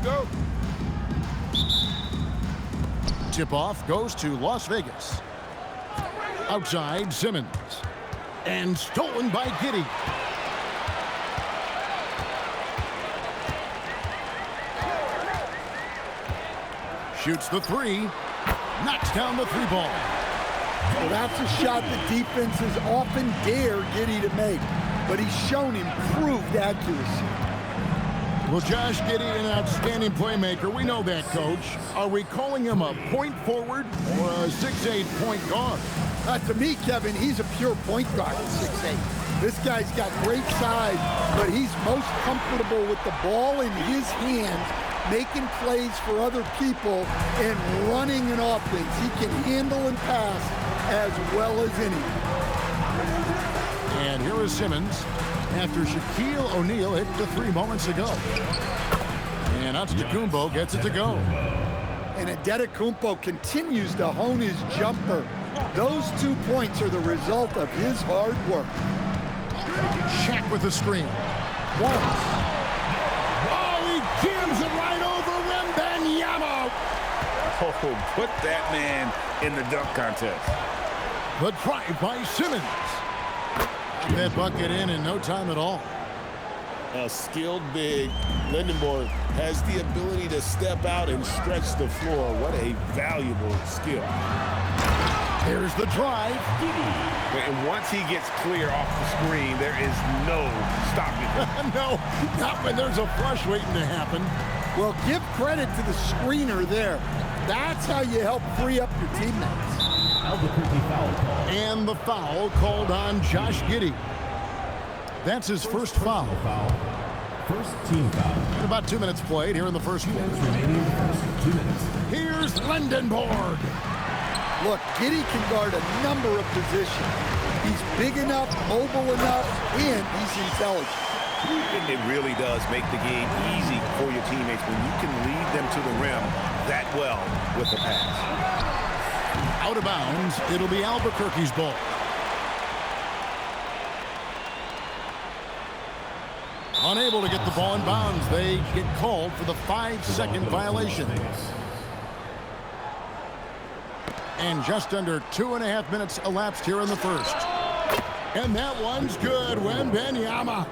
go. Tip-off goes to Las Vegas. Outside, Simmons. And stolen by Giddey. Shoots the three. Knocks down the three ball. Well, that's a shot the defenses often dare Giddey to make, but he's shown improved accuracy. Well, Josh Giddey, an outstanding playmaker. We know that, Coach. Are we calling him a point forward or a 6'8" point guard? To me, Kevin, he's a pure point guard at 6'8". This guy's got great size, but he's most comfortable with the ball in his hands, making plays for other people and running an offense. He can handle and pass as well as anyone. And here is Simmons after Shaquille O'Neal hit the three moments ago. And Antetokounmpo gets it to go. And Antetokounmpo continues to hone his jumper. Those 2 points are the result of his hard work. Shaq with the screen. Wallace. Oh, he jams it right over Wembanyama. Oh, put that man in the dunk contest. The drive by Simmons. Got that bucket in no time at all. A skilled big. Lindenborg has the ability to step out and stretch the floor. What a valuable skill. Here's the drive. And once he gets clear off the screen, there is no stopping him. No, not when there's a flush waiting to happen. Well, give credit to the screener there. That's how you help free up your teammates. And the foul called on Josh Giddey. That's his first foul. First team foul. And about 2 minutes played here in the first quarter. Here's Lindenborg. Look, Giddey can guard a number of positions. He's big enough, mobile enough, and he's intelligent. And it really does make the game easy for your teammates when you can lead them to the rim that well with the pass. Out of bounds, it'll be Albuquerque's ball. Unable to get the ball in bounds, they get called for the 5-second violation. And just under 2.5 minutes elapsed here in the first. And that one's good. Wembanyama.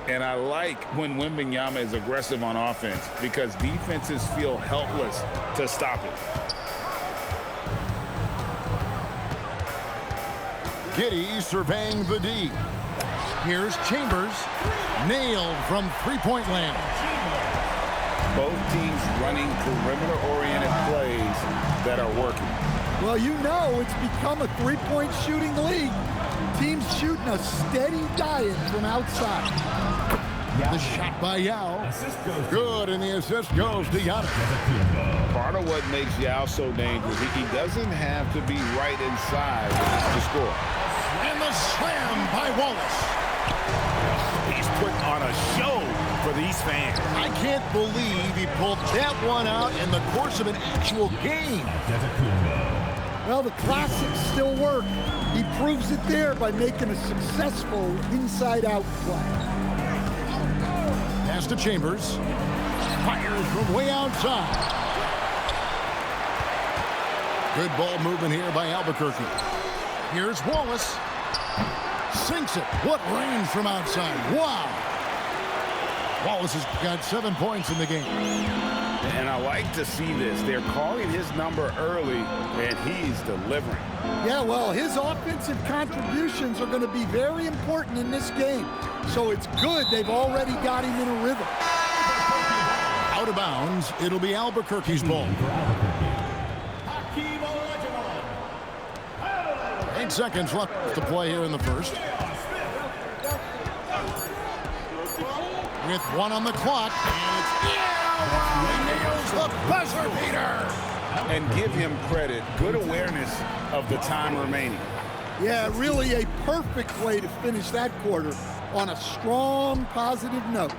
And I like when Wembanyama is aggressive on offense because defenses feel helpless to stop it. Giddey surveying the D. Here's Chambers. Nailed from three-point land. Both teams running perimeter-oriented plays that are working. Well, you know it's become a three-point shooting league. Teams shooting a steady diet from outside. The shot by Yao. Good, and the assist goes to Giannis. Part of what makes Yao so dangerous, he doesn't have to be right inside to score. And the slam by Wallace. He's put on a show for these fans. I can't believe he pulled that one out in the course of an actual game. Well, the classics still work. He proves it there by making a successful inside-out play. Pass to Chambers. Fires from way outside. Good ball movement here by Albuquerque. Here's Wallace. Sinks it. What range from outside. Wow. Wallace has got 7 points in the game. And I like to see this. They're calling his number early, and he's delivering. Yeah, well, his offensive contributions are going to be very important in this game. So it's good they've already got him in a rhythm. Out of bounds, it'll be Albuquerque's ball. 8 seconds left to play here in the first. With 1 on the clock, and it's he nails the buzzer beater. And give him credit. Good awareness of the time remaining. Yeah, really a perfect way to finish that quarter on a strong, positive note.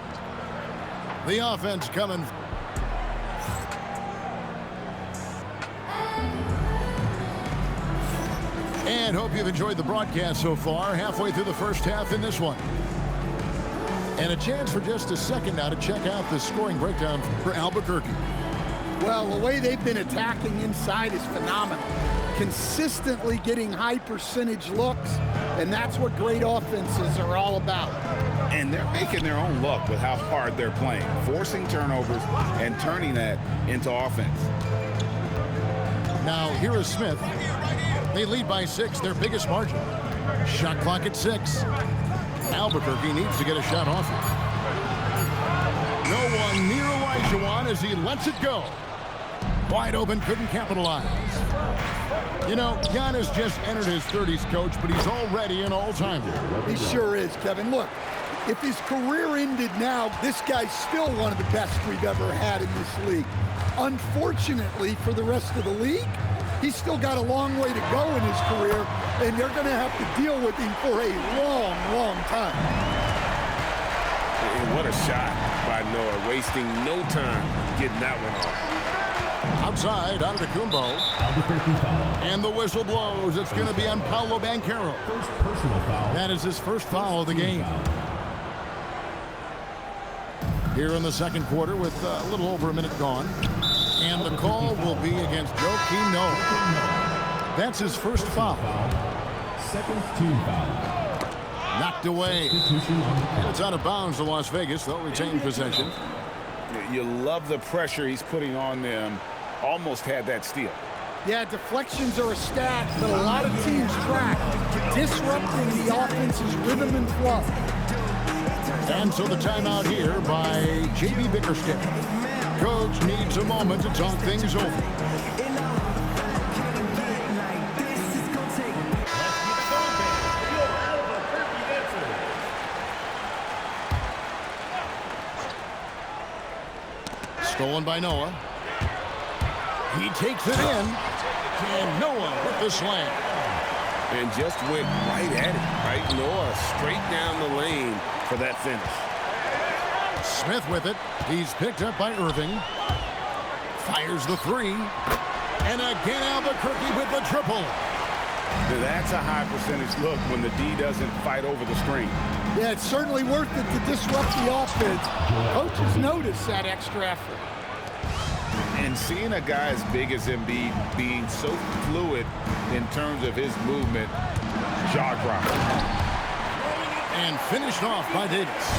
The offense coming. And hope you've enjoyed the broadcast so far. Halfway through the first half in this one. And a chance for just a second now to check out the scoring breakdown for Albuquerque. Well, the way they've been attacking inside is phenomenal. Consistently getting high percentage looks, and that's what great offenses are all about. And they're making their own luck with how hard they're playing, forcing turnovers and turning that into offense. Now, here is Smith. They lead by 6, their biggest margin. Shot clock at 6. Albuquerque needs to get a shot off it. No one near Olajuwon as he lets it go. Wide open, couldn't capitalize. You know, Giannis just entered his 30s, coach, but he's already an all-timer. He sure is, Kevin. Look, if his career ended now, this guy's still one of the best we've ever had in this league. Unfortunately for the rest of the league, he's still got a long way to go in his career, and they're going to have to deal with him for a long, long time. And what a shot by Noah, wasting no time getting that one off. Outside, Antetokounmpo. And the whistle blows. It's going to be on Paolo Banchero. First personal foul. That is his first foul of the game. Here in the second quarter with a little over a minute gone. And the call will be against Joakim Noah. That's his first foul. Second team foul. Knocked away. It's out of bounds to Las Vegas. They'll retain possession. You love the pressure he's putting on them. Almost had that steal. Yeah, deflections are a stat that a lot of teams track, disrupting the offense's rhythm and flow. And so the timeout here by J.B. Bickerstaff. Coach needs a moment to talk things over. Stolen by Noah. He takes it in. And Noah with the slam. And just went right at it, right? Noah straight down the lane for that finish. Smith with it. He's picked up by Irving. Fires the 3. And again Albuquerque with the triple. Now, that's a high percentage look when the D doesn't fight over the screen. Yeah, it's certainly worth it to disrupt the offense. Coaches notice that extra effort. And seeing a guy as big as Embiid being so fluid in terms of his movement, jaw-dropping. And finished off by Davis.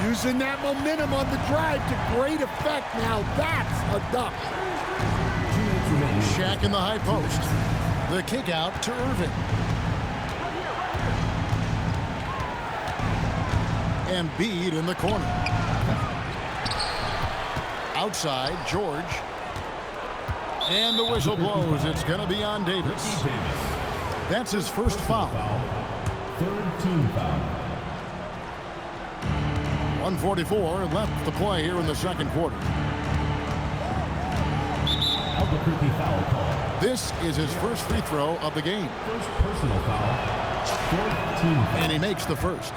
Using that momentum on the drive to great effect. Now that's a dunk. Shaq in the high post. The kick out to Irving. Embiid in the corner. Outside, George. And the whistle blows. It's going to be on Davis. That's his first foul. Third team foul. 1:44 left to play here in the second quarter. Albuquerque foul call. This is his first free throw of the game. First personal foul. Fourth team foul. And he makes the first.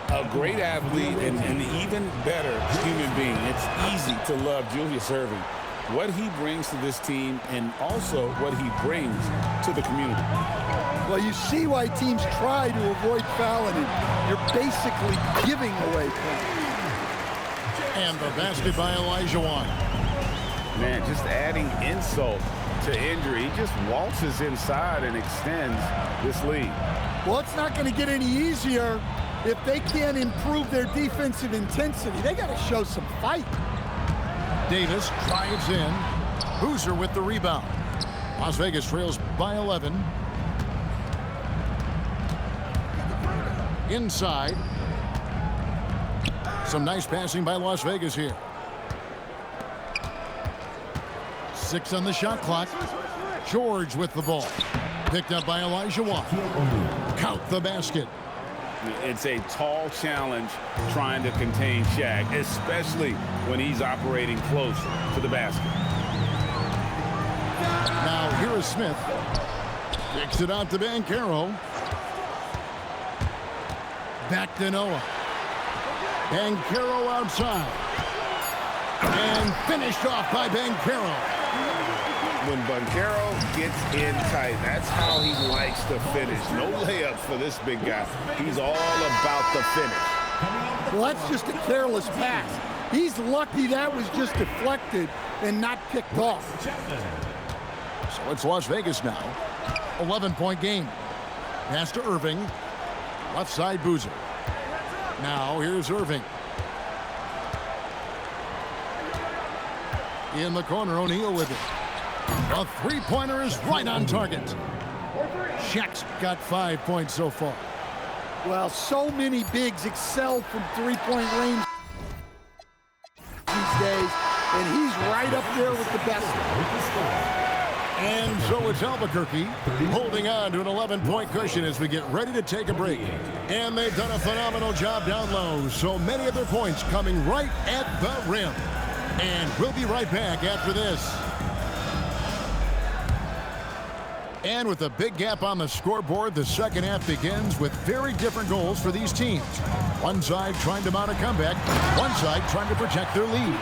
A great athlete and an even better human being. It's easy to love Julius Erving. What he brings to this team and also what he brings to the community. Well, you see why teams try to avoid fouling him. You're basically giving away points. And the basket by Olajuwon. Man, just adding insult to injury. He just waltzes inside and extends this lead. Well, it's not going to get any easier if they can't improve their defensive intensity. They got to show some fight. Davis drives in. Boozer with the rebound. Las Vegas trails by 11. Inside. Some nice passing by Las Vegas here. 6 on the shot clock. George with the ball. Picked up by Olajuwon. Count the basket. It's a tall challenge trying to contain Shaq, especially when he's operating close to the basket. Now here is Smith. Kicks it out to Banchero. Back to Noah. Banchero outside. And finished off by Banchero. When Banchero gets in tight, that's how he likes to finish. No layups for this big guy. He's all about the finish. Well, that's just a careless pass. He's lucky that was just deflected and not picked off. So it's Las Vegas now. 11-point game. Pass to Irving. Left side, Boozer. Now here's Irving. In the corner, O'Neal with it. A three-pointer is right on target. Shaq's got 5 points so far. Well, so many bigs excel from three-point range these days, and he's right up there with the best. And so it's Albuquerque holding on to an 11-point cushion as we get ready to take a break. And they've done a phenomenal job down low. So many of their points coming right at the rim. And we'll be right back after this. And with a big gap on the scoreboard, the second half begins with very different goals for these teams. One side trying to mount a comeback, one side trying to protect their lead.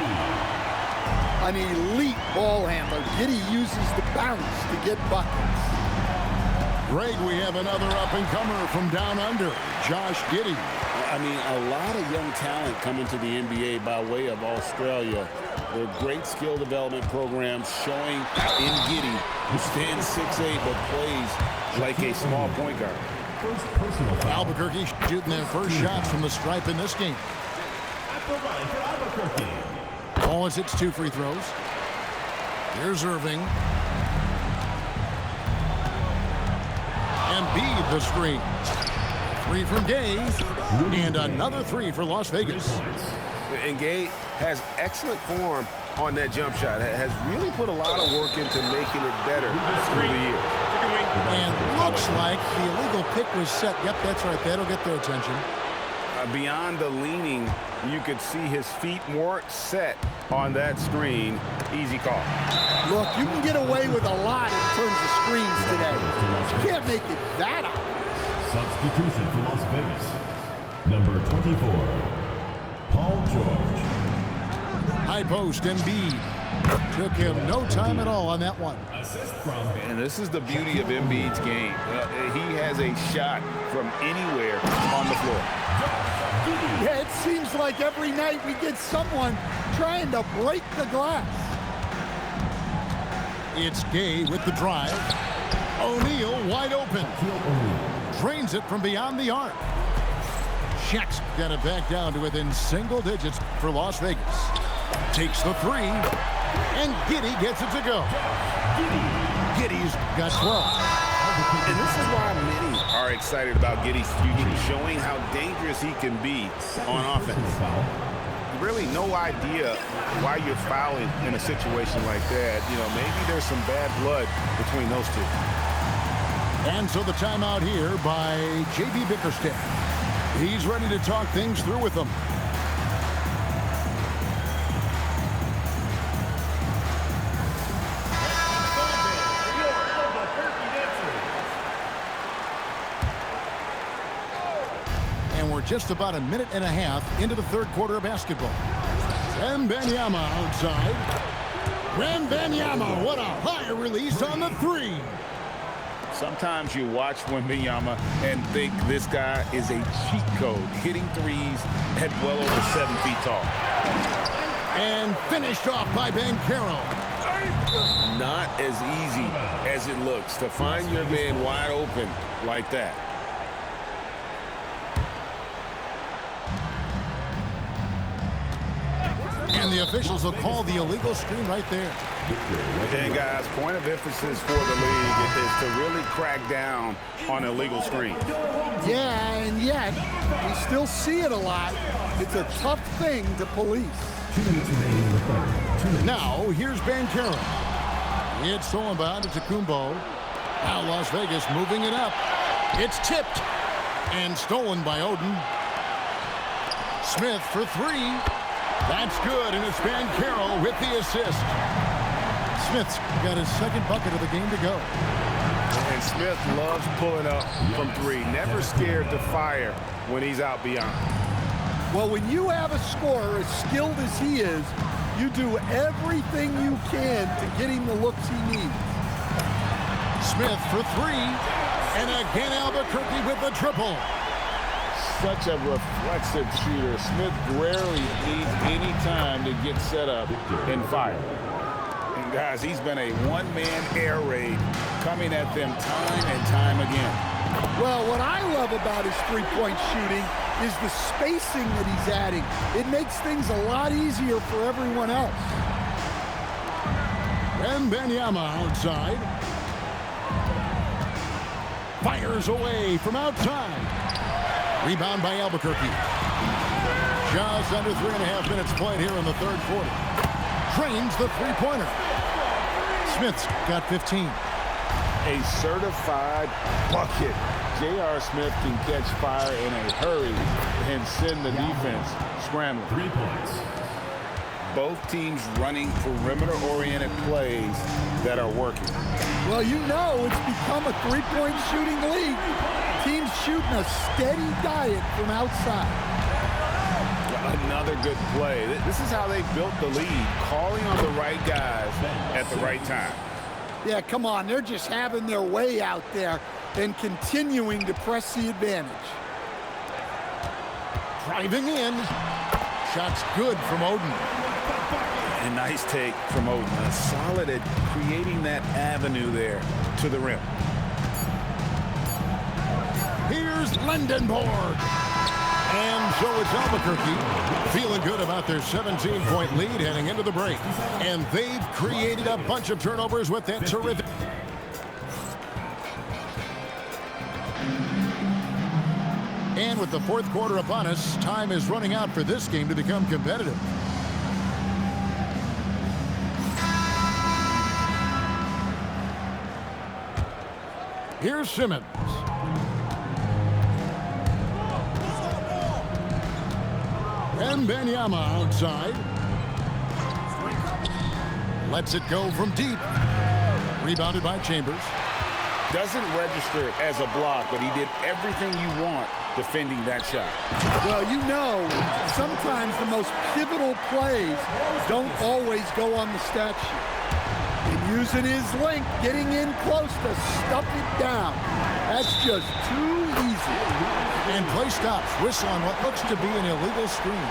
An elite ball handler. Giddey uses the bounce to get buckets. Greg, we have another up-and-comer from down under, Josh Giddey. I mean, a lot of young talent coming to the NBA by way of Australia. They're great skill development programs showing in Giddey, who stands 6'8", but plays like a small point guard. First personal foul. Albuquerque shooting their first shots from the stripe in this game. At the line for Albuquerque. Wallace hits 2 free throws. Here's Irving. Embiid the screen. 3 from Gay. And another 3 for Las Vegas. And Gay has excellent form on that jump shot. Has really put a lot of work into making it better through the years. And looks like the illegal pick was set. Yep, that's right. That'll get their attention. Beyond the leaning, you could see his feet more set on that screen. Easy call. Look, you can get away with a lot in terms of screens today. You can't make it that obvious. Substitution for Las Vegas. Number 24, Paul George. High post, Embiid. Took him no time at all on that one. Assist from And this is the beauty of Embiid's game. He has a shot from anywhere on the floor. Yeah, it seems like every night we get someone trying to break the glass. It's Gay with the drive. O'Neal wide open. Drains it from beyond the arc. Shaq's got it back down to within single digits for Las Vegas. Takes the 3. And Giddey gets it to go. Giddey's got 12. And this is why many are excited about Giddey's future, showing how dangerous he can be on offense. Really no idea why you're fouling in a situation like that. You know, maybe there's some bad blood between those two. And so the timeout here by J.B. Bickerstaff. He's ready to talk things through with them. Just about a minute and a half into the third quarter of basketball. Wembanyama outside. Wembanyama, what a high release on the 3. Sometimes you watch Wembanyama and think this guy is a cheat code, hitting threes at well over 7 feet tall. And finished off by Banchero. Not as easy as it looks to find your man wide open like that. And the officials will call the illegal screen right there. And guys, point of emphasis for the league is to really crack down on illegal screen. Yeah, and yet we still see it a lot. It's a tough thing to police. 2 minutes remaining in the third. Now, here's Banchero. It's stolen by Antetokounmpo. Now Las Vegas moving it up. It's tipped and stolen by Oden. Smith for 3. That's good, and it's Banchero with the assist. Smith's got his second bucket of the game to go. And Smith loves pulling up from 3. Never scared to fire when he's out beyond. Well, when you have a scorer as skilled as he is, you do everything you can to get him the looks he needs. Smith for 3. And again, Albuquerque with the triple. such a reflexive shooter. Smith rarely needs any time to get set up and fire. And guys, he's been a one-man air raid coming at them time and time again. Well, what I love about his three-point shooting is the spacing that he's adding. It makes things a lot easier for everyone else. Wembanyama outside. Fires away from outside. Rebound by Albuquerque. Just under 3.5 minutes played here in the third quarter. Drains the three-pointer. Smith's got 15. A certified bucket. J.R. Smith can catch fire in a hurry and send the defense scrambling. 3 points. Both teams running perimeter-oriented plays that are working. Well, you know it's become a three-point shooting league. Teams shooting a steady diet from outside. Another good play. This is how they built the lead, calling on the right guys at the right time. Yeah, come on. They're just having their way out there and continuing to press the advantage. Driving in. Shot's good from Oden. A nice take from Oden. Solid at creating that avenue there to the rim. Here's Lendenborg. And so it's Albuquerque feeling good about their 17-point lead heading into the break. And they've created a bunch of turnovers with that terrific. And with the fourth quarter upon us, time is running out for this game to become competitive. Here's Simmons. Wembanyama outside. Lets it go from deep. Rebounded by Chambers. Doesn't register as a block, but he did everything you want defending that shot. Well, you know, sometimes the most pivotal plays don't always go on the stat sheet. And using his length, getting in close to stuff it down. That's just too easy. And play stops. Whistle on what looks to be an illegal screen.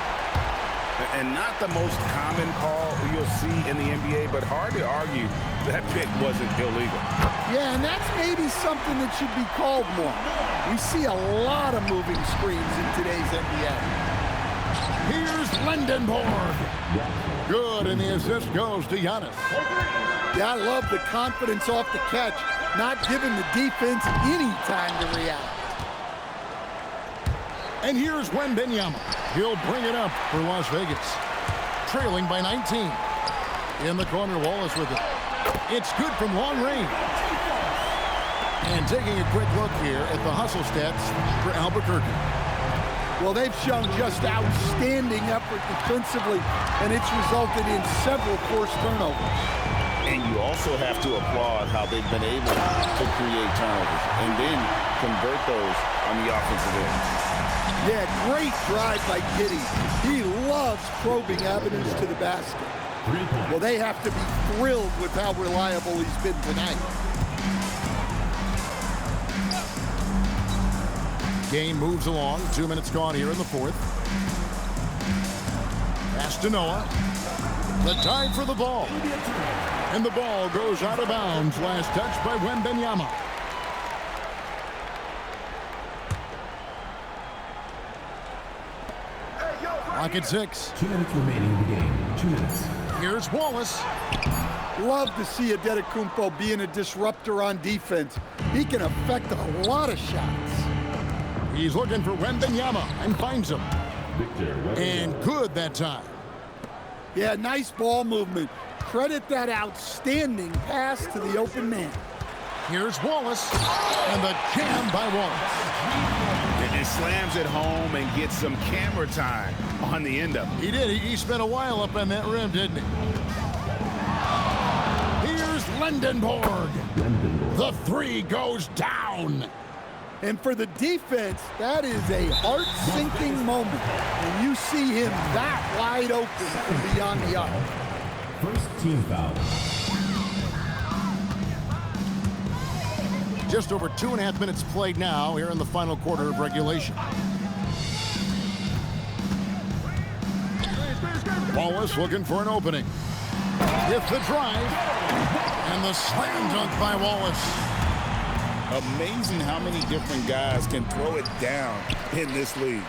And not the most common call you'll see in the NBA, but hard to argue that pick wasn't illegal. Yeah, and that's maybe something that should be called more. We see a lot of moving screens in today's NBA. Here's Lendenborg. Good, and the assist goes to Giannis. Yeah, I love the confidence off the catch, not giving the defense any time to react. And here's Wembanyama. He'll bring it up for Las Vegas. Trailing by 19. In the corner, Wallace with it. It's good from long range. And taking a quick look here at the hustle stats for Albuquerque. Well, they've shown just outstanding effort defensively, and it's resulted in several forced turnovers. And you also have to applaud how they've been able to create turnovers and then convert those on the offensive end. Yeah, great drive by Giddey. He loves probing avenues to the basket. 3 points. Well, they have to be thrilled with how reliable he's been tonight. Game moves along. 2 minutes gone here in the fourth. Pass to Noah. The time for the ball. And the ball goes out of bounds. Last touch by Wembanyama. Clock at 6. 2 minutes remaining in the game. 2 minutes. Here's Wallace. Love to see Adetokounmpo being a disruptor on defense. He can affect a lot of shots. He's looking for Wembanyama and finds him. Victor Wembanyama. And good that time. Yeah, nice ball movement. Credit that outstanding pass to the open man. Here's Wallace. And the jam by Wallace. And slams it home and gets some camera time on the end of it. He did. He spent a while up on that rim, didn't he? Here's Lendenborg. The three goes down. And for the defense, that is a heart-sinking moment when you see him that wide open from beyond the arc. First team foul. Just over 2.5 minutes played now here in the final quarter of regulation. Wallace looking for an opening. With the drive. And the slam dunk by Wallace. Amazing how many different guys can throw it down in this league.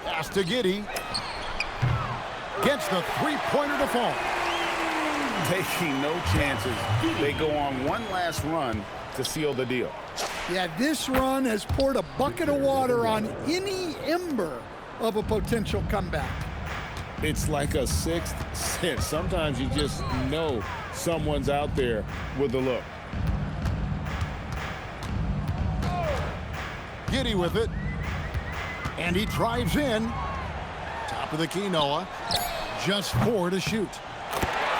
Pass to Giddey. Gets the three-pointer to fall. Taking no chances. They go on one last run to seal the deal. Yeah, this run has poured a bucket of water on any ember of a potential comeback. It's like a sixth sense. Sometimes you just know someone's out there with the look. Giddey with it. And he drives in. Top of the key, Noah. Just 4 to shoot.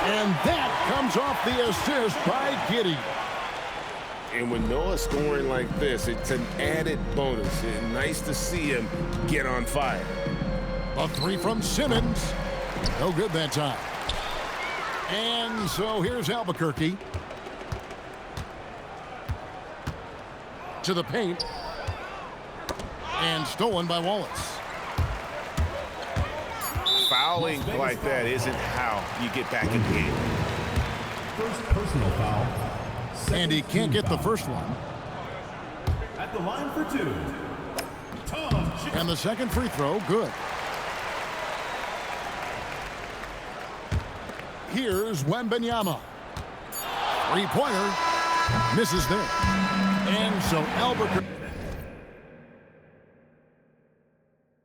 And that comes off the assist by Giddey. And when Noah's scoring like this, it's an added bonus. And nice to see him get on fire. A 3 from Simmons. No good that time. And so here's Albuquerque. To the paint. And stolen by Wallace. Fouling like that isn't how you get back in the game. First personal foul. And he can't get the first one. At the line for 2. Tom. And the second free throw, good. Here's Wembanyama. Three-pointer. Misses there. And so Albuquerque.